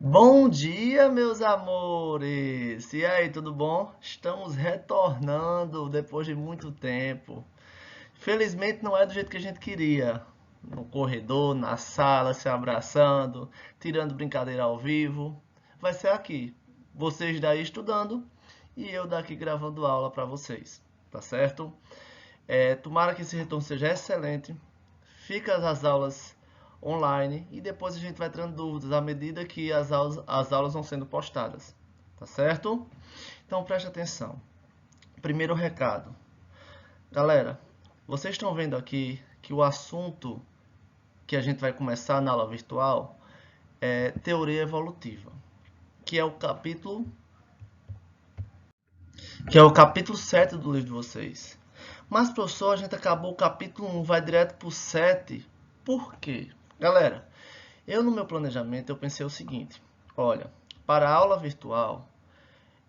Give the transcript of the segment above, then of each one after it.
Bom dia, meus amores! E aí, tudo bom? Estamos retornando depois de muito tempo. Felizmente não é do jeito que a gente queria. No corredor, na sala, se abraçando, tirando brincadeira ao vivo. Vai ser aqui. Vocês daí estudando e eu daqui gravando aula para vocês. Tá certo? Tomara que esse retorno seja excelente. Fica as aulas online e depois a gente vai tirando dúvidas à medida que as aulas vão sendo postadas. Tá certo? Então preste atenção. Primeiro recado. Galera, vocês estão vendo aqui que o assunto que a gente vai começar na aula virtual é teoria evolutiva, que é o capítulo que é o capítulo 7 do livro de vocês. Mas, professor, a gente acabou o capítulo 1, vai direto para o 7. Por quê? Galera, eu no meu planejamento eu pensei o seguinte: olha, para a aula virtual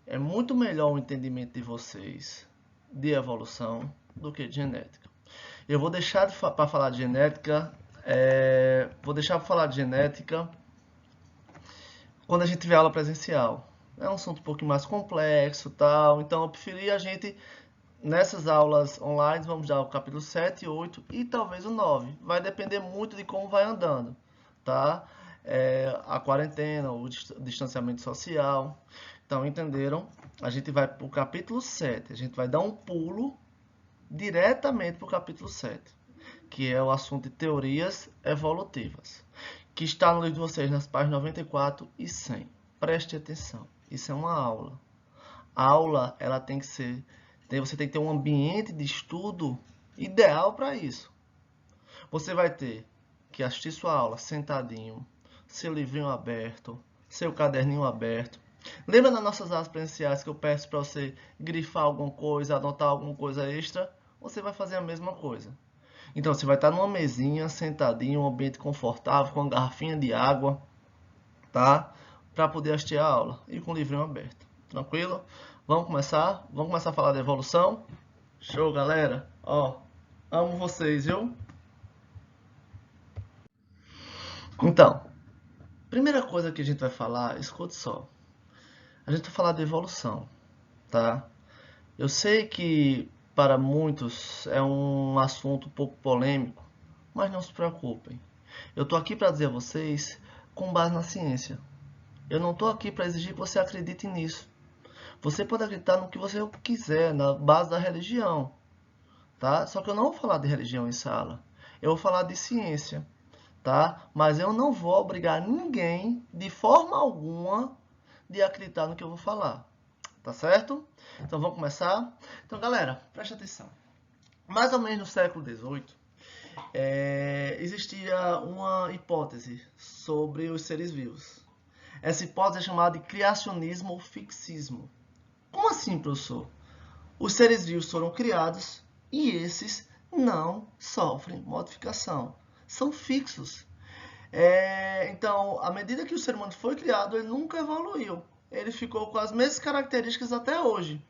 é muito melhor o entendimento de vocês de evolução do que de genética. Eu vou deixar para falar de genética, vou deixar para falar de genética quando a gente tiver aula presencial. É um assunto um pouquinho mais complexo, tal. Então eu preferi a gente nessas aulas online vamos dar o capítulo 7, 8 e talvez o 9. Vai depender muito de como vai andando, tá? A quarentena, o distanciamento social. Então, entenderam? A gente vai para o capítulo 7. A gente vai dar um pulo diretamente para o capítulo 7, que é o assunto de teorias evolutivas, que está no livro de vocês nas páginas 94 e 100. Preste atenção. Isso é uma aula. A aula, ela tem que ser, você tem que ter um ambiente de estudo ideal para isso. Você vai ter que assistir sua aula sentadinho, seu livrinho aberto, seu caderninho aberto. Lembra nas nossas aulas presenciais que eu peço para você grifar alguma coisa, anotar alguma coisa extra? Você vai fazer a mesma coisa. Então você vai estar numa mesinha, sentadinho, um ambiente confortável, com uma garrafinha de água, tá? Para poder assistir a aula e com o livrinho aberto. Tranquilo? Vamos começar? Vamos começar a falar de evolução? Show, galera! Ó, amo vocês, viu? Então, primeira coisa que a gente vai falar, escute só. A gente vai falar de evolução, tá? Eu sei que para muitos é um assunto um pouco polêmico, mas não se preocupem. Eu estou aqui para dizer a vocês com base na ciência. Eu não estou aqui para exigir que você acredite nisso. Você pode acreditar no que você quiser, na base da religião, tá? Só que eu não vou falar de religião em sala. Eu vou falar de ciência, tá? Mas eu não vou obrigar ninguém, de forma alguma, de acreditar no que eu vou falar, tá certo? Então vamos começar? Então, galera, preste atenção. Mais ou menos no século XVIII, existia uma hipótese sobre os seres vivos. Essa hipótese é chamada de criacionismo ou fixismo. Como assim, professor? Os seres vivos foram criados e esses não sofrem modificação. São fixos. Então, à medida que o ser humano foi criado, ele nunca evoluiu. Ele ficou com as mesmas características até hoje.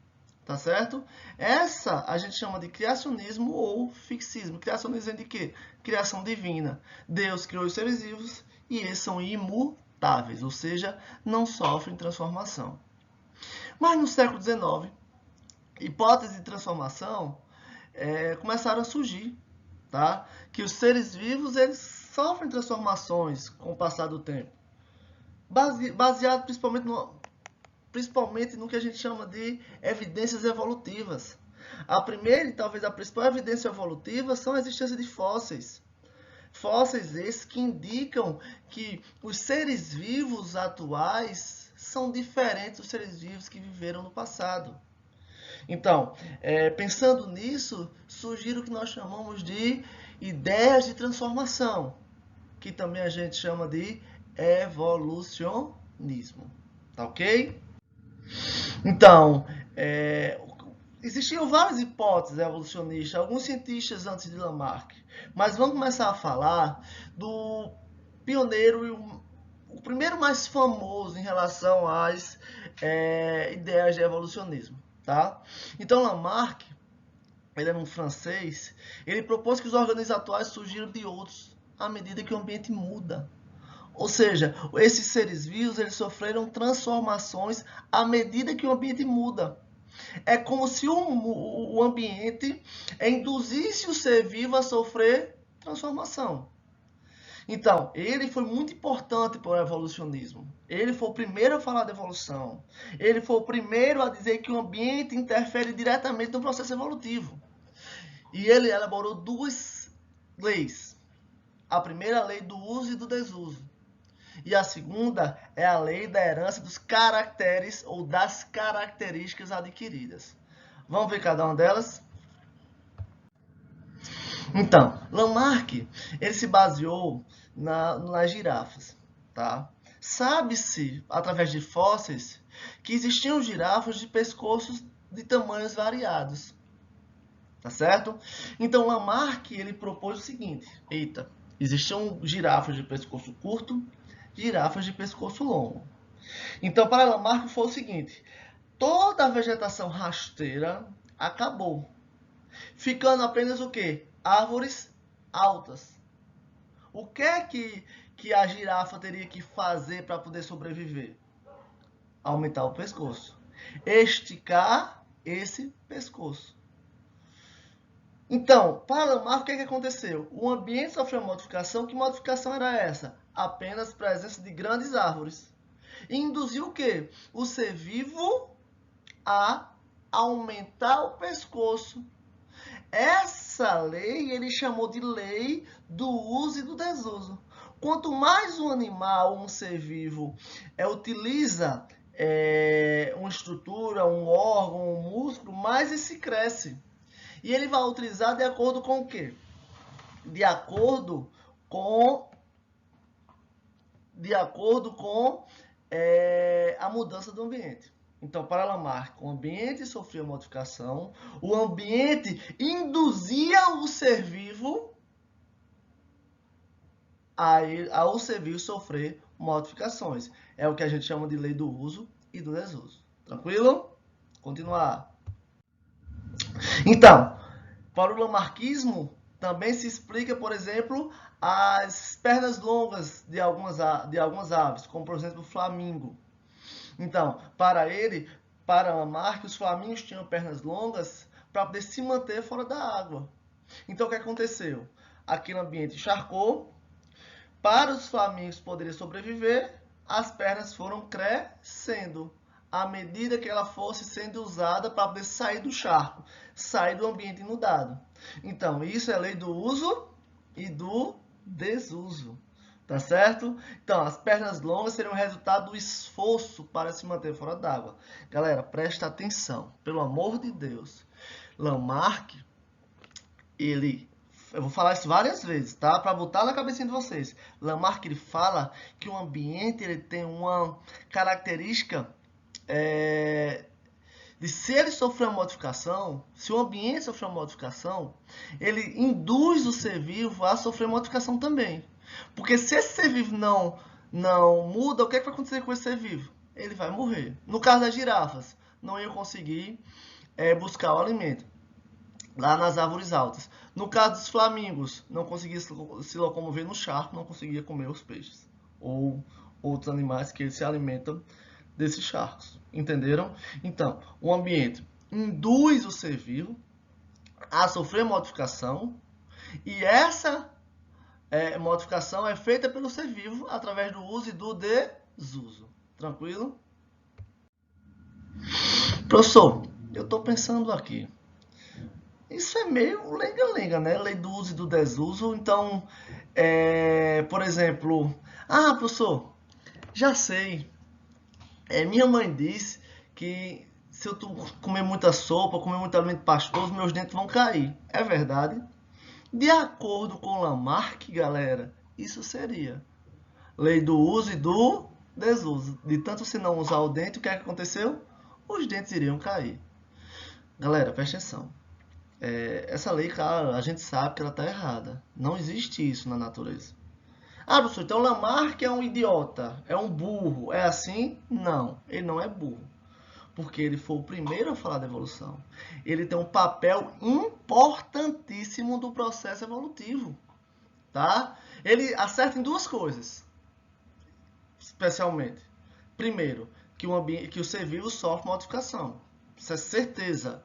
Tá certo? Essa a gente chama de criacionismo ou fixismo. Criacionismo é de quê? Criação divina. Deus criou os seres vivos e eles são imutáveis, ou seja, não sofrem transformação. Mas no século XIX, hipóteses de transformação começaram a surgir, tá? Que os seres vivos eles sofrem transformações com o passar do tempo, baseado principalmente no que a gente chama de evidências evolutivas. A primeira e talvez a principal evidência evolutiva são a existência de fósseis. Fósseis esses que indicam que os seres vivos atuais são diferentes dos seres vivos que viveram no passado. Então, pensando nisso, surgiram o que nós chamamos de ideias de transformação, que também a gente chama de evolucionismo. Tá ok? Então, existiam várias hipóteses evolucionistas, alguns cientistas antes de Lamarck, mas vamos começar a falar do pioneiro e o primeiro mais famoso em relação às ideias de evolucionismo. Tá? Então, Lamarck, ele era um francês, ele propôs que os organismos atuais surgiram de outros à medida que o ambiente muda. Ou seja, esses seres vivos eles sofreram transformações à medida que o ambiente muda. É como se o ambiente induzisse o ser vivo a sofrer transformação. Então, ele foi muito importante para o evolucionismo. Ele foi o primeiro a falar de evolução. Ele foi o primeiro a dizer que o ambiente interfere diretamente no processo evolutivo. E ele elaborou duas leis. A primeira, a lei do uso e do desuso. E a segunda é a lei da herança dos caracteres ou das características adquiridas. Vamos ver cada uma delas? Então, Lamarck ele se baseou nas girafas. Tá? Sabe-se, através de fósseis, que existiam girafas de pescoços de tamanhos variados. Tá certo? Então, Lamarck ele propôs o seguinte. Eita, existiam girafas de pescoço curto, girafas de pescoço longo. Então, para Lamarck foi o seguinte. Toda a vegetação rasteira acabou. Ficando apenas o quê? Árvores altas. O que é que a girafa teria que fazer para poder sobreviver? Aumentar o pescoço. Esticar esse pescoço. Então, para Lamarck, o que aconteceu? O ambiente sofreu modificação. Que modificação era essa? Apenas presença de grandes árvores. E induziu o quê? O ser vivo a aumentar o pescoço. Essa lei ele chamou de lei do uso e do desuso. Quanto mais um animal, um ser vivo, utiliza uma estrutura, um órgão, um músculo, mais esse cresce. E ele vai utilizar de acordo com o quê? De acordo com a mudança do ambiente. Então, para Lamarck, o ambiente sofria modificação, o ambiente induzia o ser vivo ao ser vivo sofrer modificações. É o que a gente chama de lei do uso e do desuso. Tranquilo? Continuar. Então, para o lamarquismo, também se explica, por exemplo, as pernas longas de algumas aves, como, por exemplo, o flamingo. Então, para Lamarck, os flamingos tinham pernas longas para poder se manter fora da água. Então, o que aconteceu? Aquele ambiente encharcou. Para os flamingos poderem sobreviver, as pernas foram crescendo à medida que ela fosse sendo usada para poder sair do charco, sair do ambiente inundado. Então, isso é a lei do uso e do desuso. Tá certo? Então, as pernas longas seriam o resultado do esforço para se manter fora d'água. Galera, presta atenção. Pelo amor de Deus. Lamarck, eu vou falar isso várias vezes, tá? Para botar na cabecinha de vocês. Lamarck, ele fala que o ambiente ele tem uma característica de se ele sofrer uma modificação, se o ambiente sofrer uma modificação, ele induz o ser vivo a sofrer modificação também. Porque se esse ser vivo não muda, o que vai acontecer com esse ser vivo? Ele vai morrer. No caso das girafas, não iam conseguir buscar o alimento lá nas árvores altas. No caso dos flamingos, não conseguia se locomover no charco, não conseguia comer os peixes. Ou outros animais que se alimentam desses charcos. Entenderam? Então, o ambiente induz o ser vivo a sofrer modificação e essa modificação é feita pelo ser vivo através do uso e do desuso. Tranquilo? Professor, eu estou pensando aqui. Isso é meio lenga-lenga, né? Lei do uso e do desuso. Então, por exemplo... Ah, professor, já sei. Minha mãe disse que se eu comer muita sopa, comer muito alimento pastoso, meus dentes vão cair. É verdade? De acordo com Lamarck, galera, isso seria lei do uso e do desuso. De tanto se não usar o dente, o que é que aconteceu? Os dentes iriam cair. Galera, presta atenção. Essa lei, cara, a gente sabe que ela está errada. Não existe isso na natureza. Ah, professor, então Lamarck é um idiota, é um burro, é assim? Não, ele não é burro. Porque ele foi o primeiro a falar da evolução. Ele tem um papel importantíssimo do processo evolutivo. Tá? Ele acerta em duas coisas. especialmente? Primeiro, que o ser vivo sofre modificação. Isso é certeza.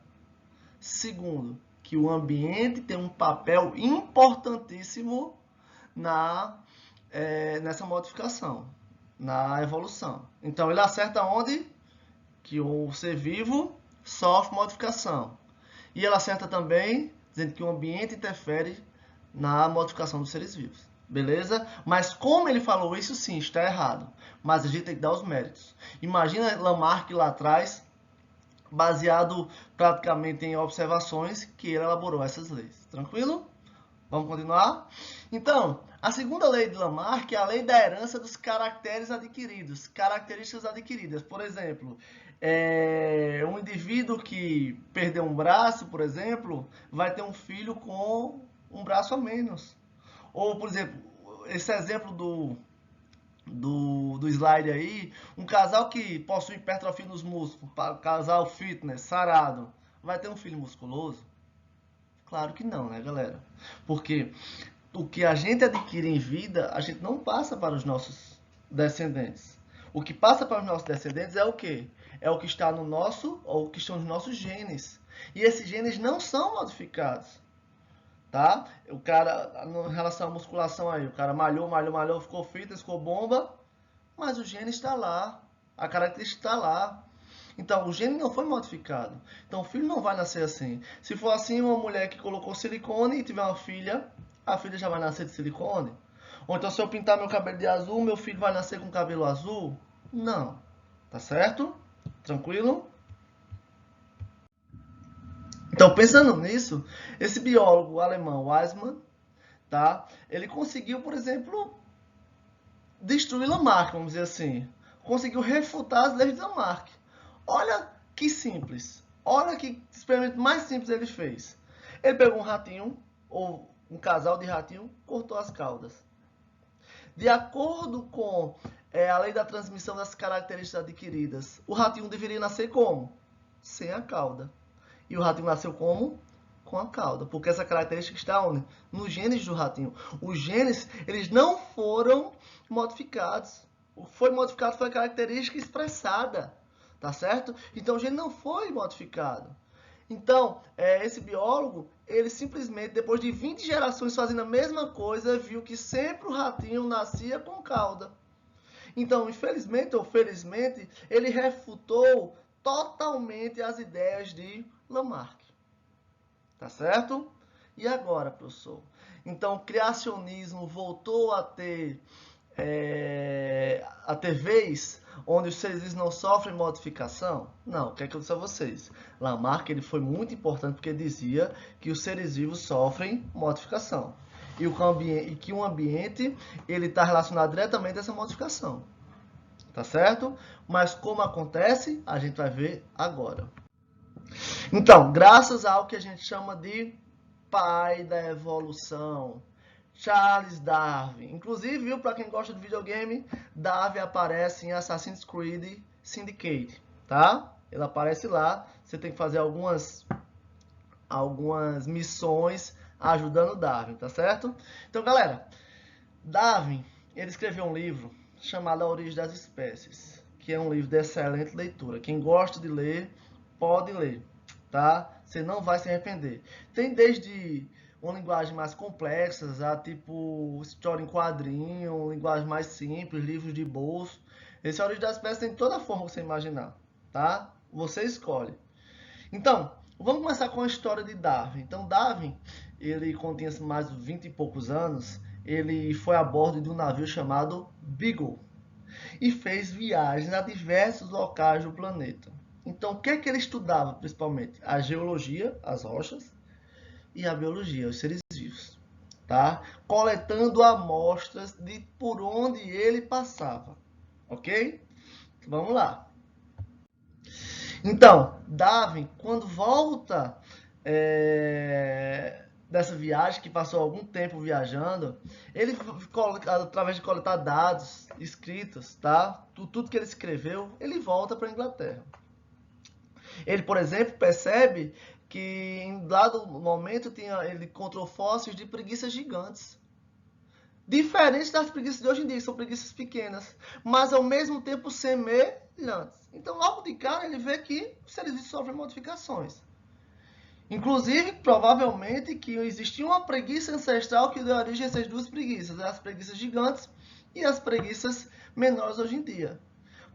Segundo, que o ambiente tem um papel importantíssimo nessa modificação, na evolução. Então, ele acerta onde? Que o ser vivo sofre modificação. E ele acerta também dizendo que o ambiente interfere na modificação dos seres vivos. Beleza? Mas como ele falou isso, sim, está errado. Mas a gente tem que dar os méritos. Imagina Lamarck lá atrás, baseado praticamente em observações, que ele elaborou essas leis. Tranquilo? Vamos continuar? Então, a segunda lei de Lamarck é a lei da herança dos caracteres adquiridos, características adquiridas. Por exemplo, um indivíduo que perdeu um braço, por exemplo, vai ter um filho com um braço a menos. Ou, por exemplo, esse exemplo do slide aí, um casal que possui hipertrofia nos músculos, casal fitness, sarado, vai ter um filho musculoso? Claro que não, né, galera? Porque o que a gente adquire em vida, a gente não passa para os nossos descendentes. O que passa para os nossos descendentes é o quê? É o que está no nosso, ou o que estão nos nossos genes. E esses genes não são modificados. Tá? O cara, em relação à musculação aí, o cara malhou, ficou fitness, ficou bomba, mas o gene está lá, a característica está lá. Então, o gene não foi modificado. Então, o filho não vai nascer assim. Se for assim, uma mulher que colocou silicone e tiver uma filha, a filha já vai nascer de silicone? Ou então, se eu pintar meu cabelo de azul, meu filho vai nascer com cabelo azul? Não. Tá certo? Tranquilo? Então, pensando nisso, esse biólogo alemão, Weizmann, tá? Ele conseguiu, por exemplo, destruir Lamarck, vamos dizer assim. Conseguiu refutar as leis de Lamarck. Olha que simples. Olha que experimento mais simples ele fez. Ele pegou um ratinho, ou um casal de ratinho, cortou as caudas. De acordo com a lei da transmissão das características adquiridas, o ratinho deveria nascer como? Sem a cauda. E o ratinho nasceu como? Com a cauda. Porque essa característica está onde? Nos genes do ratinho. Os genes, eles não foram modificados. O que foi modificado foi a característica expressada. Tá certo? Então, o gene não foi modificado. Então, esse biólogo, ele simplesmente, depois de 20 gerações fazendo a mesma coisa, viu que sempre o ratinho nascia com cauda. Então, infelizmente ou felizmente, ele refutou totalmente as ideias de Lamarck. Tá certo? E agora, professor? Então, o criacionismo voltou a ter vez onde os seres vivos não sofrem modificação? Não, o que é que eu disse a vocês? Lamarck ele foi muito importante porque dizia que os seres vivos sofrem modificação. E que o ambiente ele está relacionado diretamente a essa modificação. Tá certo? Mas como acontece, a gente vai ver agora. Então, graças ao que a gente chama de pai da evolução, Charles Darwin. Inclusive, viu, para quem gosta de videogame, Darwin aparece em Assassin's Creed Syndicate, tá? Ele aparece lá, você tem que fazer algumas missões ajudando Darwin, tá certo? Então, galera, Darwin, ele escreveu um livro chamado A Origem das Espécies, que é um livro de excelente leitura. Quem gosta de ler, pode ler, tá? Você não vai se arrepender. Tem desde uma linguagem mais complexa, tipo história em quadrinho, linguagem mais simples, livros de bolso. Esse A Origem das Espécies tem toda a forma que você imaginar, tá? Você escolhe. Então, vamos começar com a história de Darwin. Então, Darwin, ele quando tinha mais de 20 e poucos anos, ele foi a bordo de um navio chamado Beagle e fez viagens a diversos locais do planeta. Então, o que é que ele estudava principalmente? A geologia, as rochas, e a biologia, os seres vivos, tá? Coletando amostras de por onde ele passava, ok? Vamos lá. Então, Darwin, quando volta dessa viagem, que passou algum tempo viajando, ele, através de coletar dados escritos, tá? Tudo que ele escreveu, ele volta para a Inglaterra. Ele, por exemplo, percebe que em dado momento ele encontrou fósseis de preguiças gigantes. Diferente das preguiças de hoje em dia, que são preguiças pequenas, mas ao mesmo tempo semelhantes. Então, logo de cara, ele vê que os seres vivos sofrem modificações. Inclusive, provavelmente, que existia uma preguiça ancestral que deu origem a essas duas preguiças, as preguiças gigantes e as preguiças menores hoje em dia.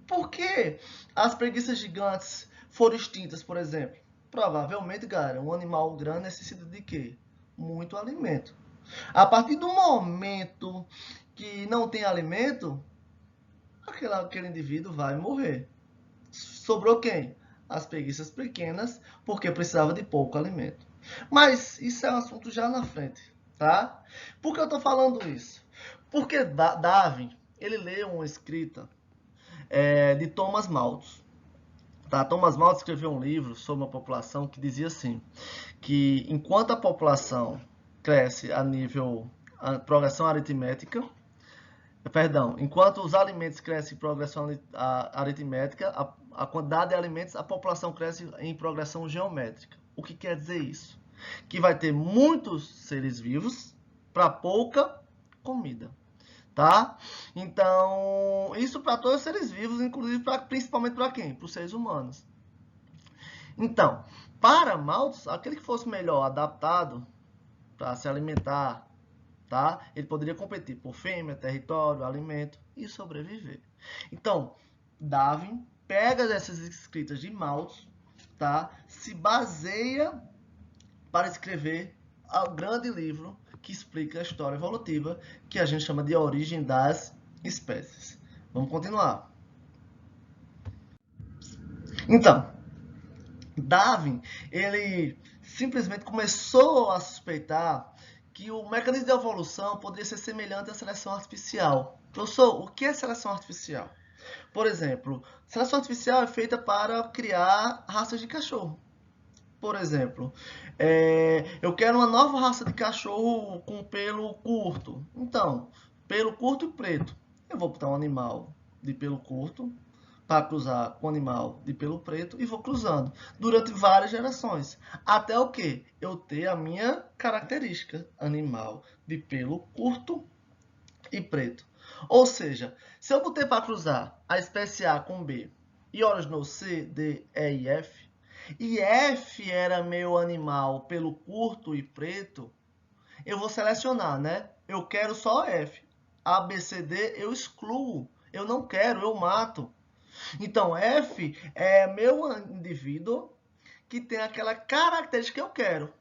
Por que as preguiças gigantes foram extintas, por exemplo? Provavelmente, galera, um animal grande necessita de quê? Muito alimento. A partir do momento que não tem alimento, aquele indivíduo vai morrer. Sobrou quem? As preguiças pequenas, porque precisava de pouco alimento. Mas isso é um assunto já na frente, tá? Por que eu estou falando isso? Porque Darwin, ele leu uma escrita de Thomas Malthus. Tá? Thomas Malthus escreveu um livro sobre uma população que dizia assim, que enquanto a população cresce a nível progressão aritmética, enquanto os alimentos crescem em progressão aritmética, a quantidade de alimentos, a população cresce em progressão geométrica. O que quer dizer isso? Que vai ter muitos seres vivos para pouca comida. Tá? Então, isso para todos os seres vivos, inclusive principalmente para quem? Para os seres humanos. Então, para Malthus, aquele que fosse melhor adaptado para se alimentar, tá? Ele poderia competir por fêmea, território, alimento e sobreviver. Então, Darwin pega essas escritas de Malthus, tá? Se baseia para escrever o grande livro que explica a história evolutiva, que a gente chama de Origem das Espécies. Vamos continuar. Então, Darwin, ele simplesmente começou a suspeitar que o mecanismo de evolução poderia ser semelhante à seleção artificial. Professor, o que é seleção artificial? Por exemplo, seleção artificial é feita para criar raças de cachorro. Por exemplo, eu quero uma nova raça de cachorro com pelo curto. Então, pelo curto e preto. Eu vou botar um animal de pelo curto para cruzar com um animal de pelo preto e vou cruzando durante várias gerações. Até o quê? Eu ter a minha característica animal de pelo curto e preto. Ou seja, se eu botei para cruzar a espécie A com B e originou C, D, E e F, e F era meu animal pelo curto e preto, eu vou selecionar, né? Eu quero só F. A, B, C, D eu excluo. Eu não quero, eu mato. Então, F é meu indivíduo que tem aquela característica que eu quero.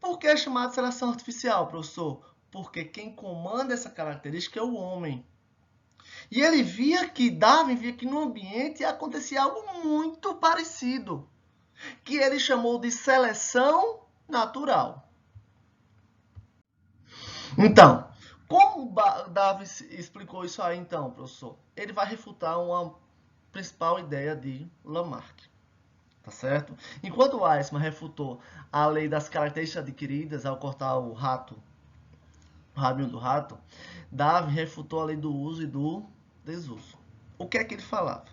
Por que é chamado de seleção artificial, professor? Porque quem comanda essa característica é o homem. E ele Darwin via que no ambiente acontecia algo muito parecido, que ele chamou de seleção natural. Então, como Darwin explicou isso aí então, professor? Ele vai refutar uma principal ideia de Lamarck. Tá certo? Enquanto Weismann refutou a lei das características adquiridas ao cortar o rabinho do rato, Darwin refutou a lei do uso e do desuso. O que é que ele falava?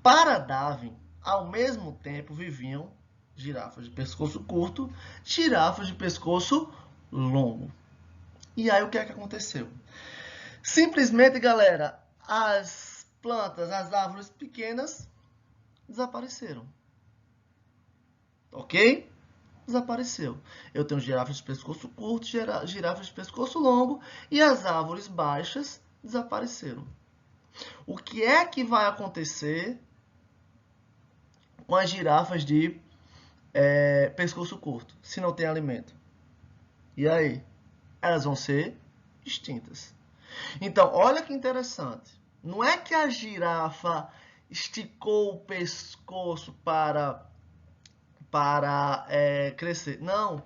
Para Darwin, ao mesmo tempo viviam girafas de pescoço curto, girafas de pescoço longo. E aí o que é que aconteceu? Simplesmente, galera, as plantas, as árvores pequenas desapareceram. Ok? Desapareceu. Eu tenho girafas de pescoço curto, girafas de pescoço longo e as árvores baixas desapareceram. O que é que vai acontecer com as girafas de pescoço curto, se não tem alimento? E aí? Elas vão ser extintas. Então, olha que interessante. Não é que a girafa esticou o pescoço para crescer. Não.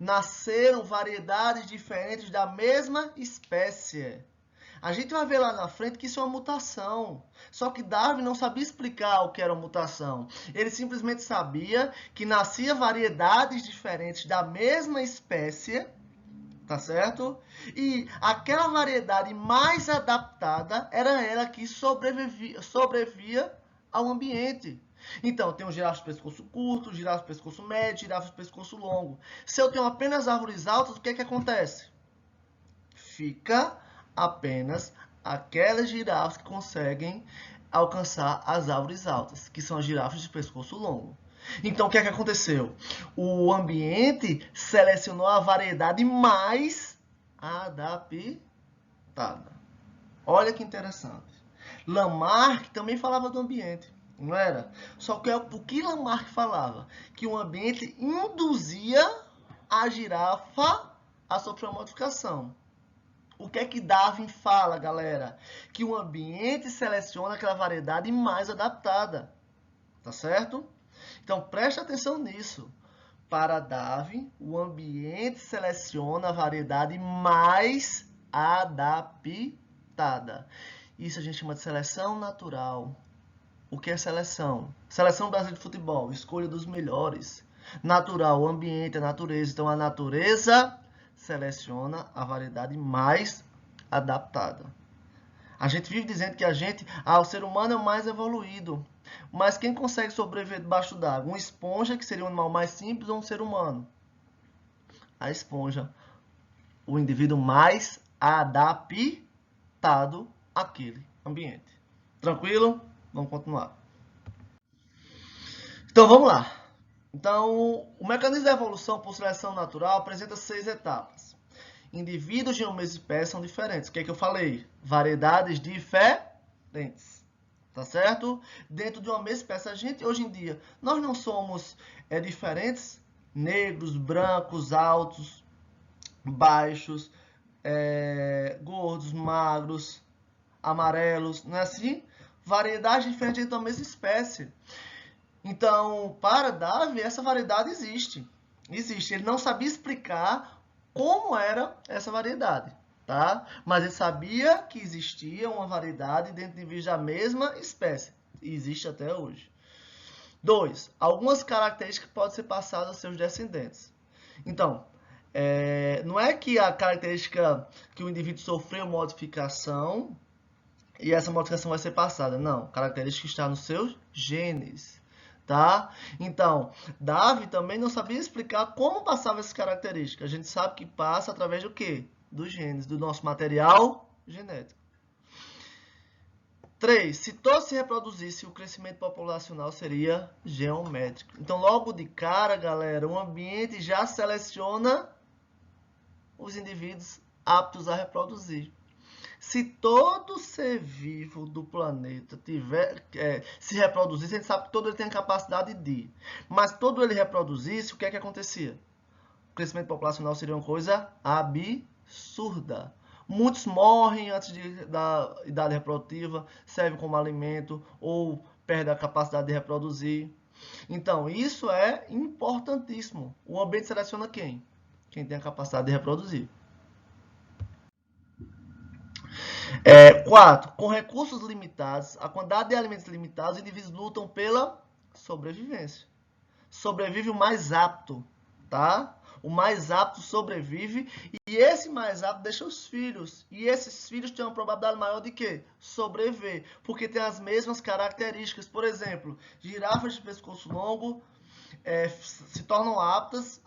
Nasceram variedades diferentes da mesma espécie. A gente vai ver lá na frente que isso é uma mutação. Só que Darwin não sabia explicar o que era uma mutação. Ele simplesmente sabia que nascia variedades diferentes da mesma espécie, tá certo? E aquela variedade mais adaptada era ela que sobrevivia ao ambiente. Então, eu tenho girafas de pescoço curto, girafas de pescoço médio, girafas de pescoço longo. Se eu tenho apenas árvores altas, o que é que acontece? Fica apenas aquelas girafas que conseguem alcançar as árvores altas, que são as girafas de pescoço longo. Então, o que é que aconteceu? O ambiente selecionou a variedade mais adaptada. Olha que interessante. Lamarck também falava do ambiente, não era? Só que o que Lamarck falava? Que o ambiente induzia a girafa a sofrer uma modificação. O que é que Darwin fala, galera? Que o ambiente seleciona aquela variedade mais adaptada. Tá certo? Então, preste atenção nisso. Para Darwin, o ambiente seleciona a variedade mais adaptada. Isso a gente chama de seleção natural. O que é seleção? Seleção brasileira de futebol, escolha dos melhores. Natural, o ambiente, a natureza. Então, a natureza seleciona a variedade mais adaptada. A gente vive dizendo que o ser humano é o mais evoluído. Mas quem consegue sobreviver debaixo d'água? Uma esponja, que seria um animal mais simples, ou um ser humano? A esponja, o indivíduo mais adaptado àquele ambiente. Tranquilo? Vamos continuar. Então, vamos lá. Então, o mecanismo da evolução por seleção natural apresenta 6 etapas. Indivíduos de uma mesma espécie são diferentes. O que é que eu falei? Variedades diferentes. Tá certo? Dentro de uma mesma espécie, a gente, hoje em dia, nós não somos diferentes, negros, brancos, altos, baixos, gordos, magros, amarelos, não é assim? Variedade diferente dentro da mesma espécie. Então, para Darwin, essa variedade existe. Existe. Ele não sabia explicar como era essa variedade, tá? Mas ele sabia que existia uma variedade dentro de indivíduos da mesma espécie. E existe até hoje. 2. Algumas características podem ser passadas aos seus descendentes. Então, não é que a característica que o indivíduo sofreu modificação e essa modificação vai ser passada. Não, característica está nos seus genes. Tá? Então, Darwin também não sabia explicar como passava essas características. A gente sabe que passa através do quê? Dos genes, do nosso material genético. 3. Se todos se reproduzissem, o crescimento populacional seria geométrico. Então, logo de cara, galera, o ambiente já seleciona os indivíduos aptos a reproduzir. Se todo ser vivo do planeta se reproduzisse, a gente sabe que todo ele tem a capacidade de. Mas todo ele reproduzisse, o que é que acontecia? O crescimento populacional seria uma coisa absurda. Muitos morrem antes da idade reprodutiva, servem como alimento ou perdem a capacidade de reproduzir. Então, isso é importantíssimo. O ambiente seleciona quem? Quem tem a capacidade de reproduzir. 4. Com recursos limitados, a quantidade de alimentos limitados, os indivíduos lutam pela sobrevivência. Sobrevive o mais apto, tá? O mais apto sobrevive e esse mais apto deixa os filhos. E esses filhos têm uma probabilidade maior de quê? Sobreviver, porque tem as mesmas características. Por exemplo, girafas de pescoço longo se tornam aptos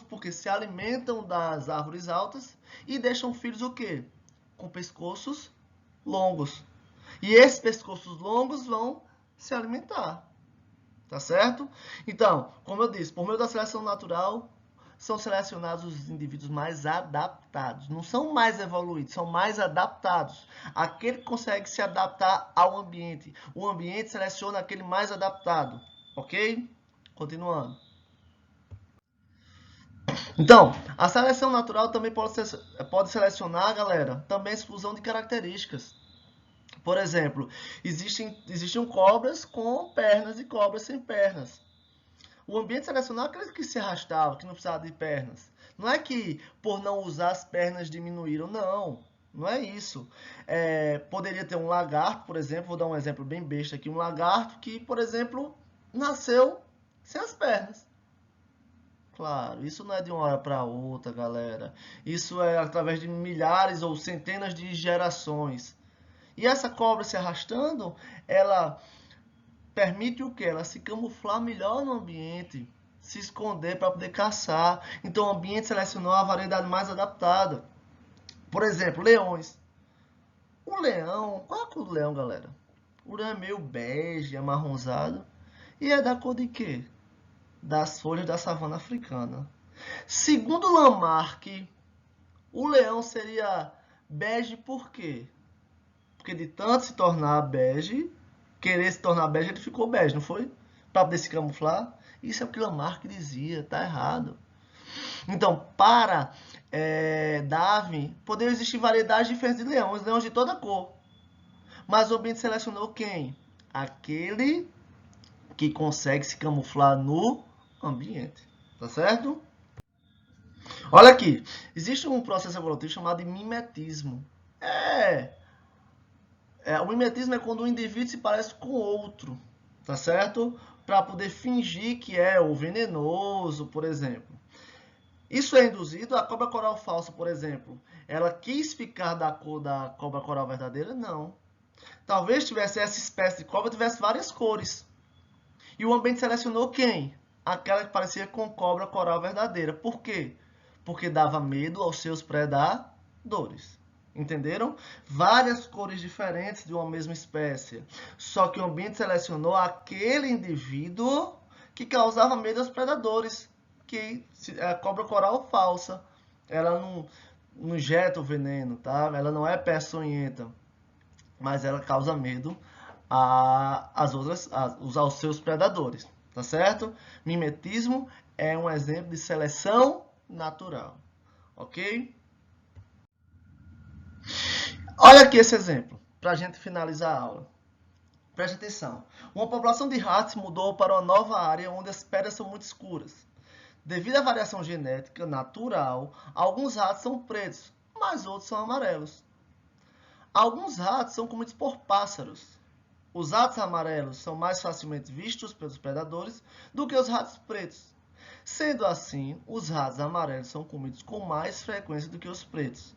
porque se alimentam das árvores altas e deixam filhos o quê? Com pescoços longos. E esses pescoços longos vão se alimentar. Tá certo? Então, como eu disse, por meio da seleção natural, são selecionados os indivíduos mais adaptados. Não são mais evoluídos, são mais adaptados. Aquele que consegue se adaptar ao ambiente. O ambiente seleciona aquele mais adaptado. Ok? Continuando. Então, a seleção natural também pode selecionar, galera, também a exclusão de características. Por exemplo, existiam cobras com pernas e cobras sem pernas. O ambiente selecionou aqueles que se arrastavam, que não precisavam de pernas. Não é que por não usar as pernas diminuíram, não. Não é isso. Poderia ter um lagarto, por exemplo, vou dar um exemplo bem besta aqui, um lagarto que, por exemplo, nasceu sem as pernas. Claro, isso não é de uma hora para outra, galera. Isso é através de milhares ou centenas de gerações. E essa cobra se arrastando, ela permite o quê? Ela se camuflar melhor no ambiente, se esconder para poder caçar. Então o ambiente selecionou a variedade mais adaptada. Por exemplo, leões. O leão, qual é a cor do leão, galera? O leão é meio bege, amarronzado. E é da cor de quê? Das folhas da savana africana. Segundo Lamarck, o leão seria bege por quê? Porque de tanto se tornar bege, querer se tornar bege, ele ficou bege, não foi? Para poder se camuflar. Isso é o que Lamarck dizia, tá errado. Então, para Darwin, poderiam existir variedades diferentes de leões de toda cor. Mas o ambiente selecionou quem? Aquele que consegue se camuflar no ambiente. Tá certo? Olha aqui, existe um processo evolutivo chamado de mimetismo. O mimetismo é quando um indivíduo se parece com outro, tá certo? Para poder fingir que é o venenoso, por exemplo. Isso é induzido a cobra coral falsa, por exemplo. Ela quis ficar da cor da cobra coral verdadeira? Não. Talvez tivesse essa espécie de cobra tivesse várias cores. E o ambiente selecionou quem? Aquela que parecia com cobra coral verdadeira. Por quê? Porque dava medo aos seus predadores. Entenderam? Várias cores diferentes de uma mesma espécie. Só que o ambiente selecionou aquele indivíduo que causava medo aos predadores. Que é a cobra coral falsa. Ela não injeta o veneno, tá? Ela não é peçonhenta, mas ela causa medo aos seus predadores, tá certo? Mimetismo é um exemplo de seleção natural, ok? Olha aqui esse exemplo, para a gente finalizar a aula. Preste atenção. Uma população de ratos mudou para uma nova área onde as pedras são muito escuras. Devido à variação genética natural, alguns ratos são pretos, mas outros são amarelos. Alguns ratos são comidos por pássaros. Os ratos amarelos são mais facilmente vistos pelos predadores do que os ratos pretos. Sendo assim, os ratos amarelos são comidos com mais frequência do que os pretos.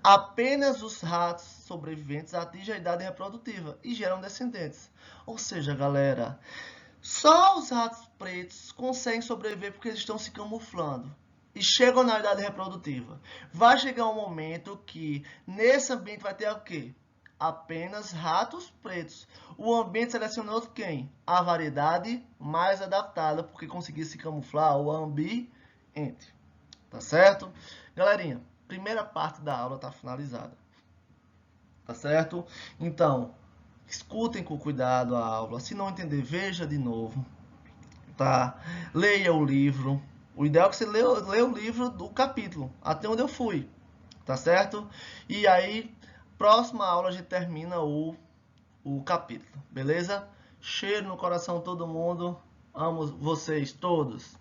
Apenas os ratos sobreviventes atingem a idade reprodutiva e geram descendentes. Ou seja, galera, só os ratos pretos conseguem sobreviver porque eles estão se camuflando e chegam na idade reprodutiva. Vai chegar um momento que nesse ambiente vai ter o quê? Apenas ratos pretos. O ambiente selecionou quem? A variedade mais adaptada, porque conseguia se camuflar o ambiente. Tá certo? Galerinha, primeira parte da aula está finalizada. Tá certo? Então, escutem com cuidado a aula. Se não entender, veja de novo. Tá? Leia o livro. O ideal é que você leia o livro do capítulo, até onde eu fui. Tá certo? E aí, próxima aula a gente termina o capítulo. Beleza? Cheiro no coração todo mundo. Amo vocês todos.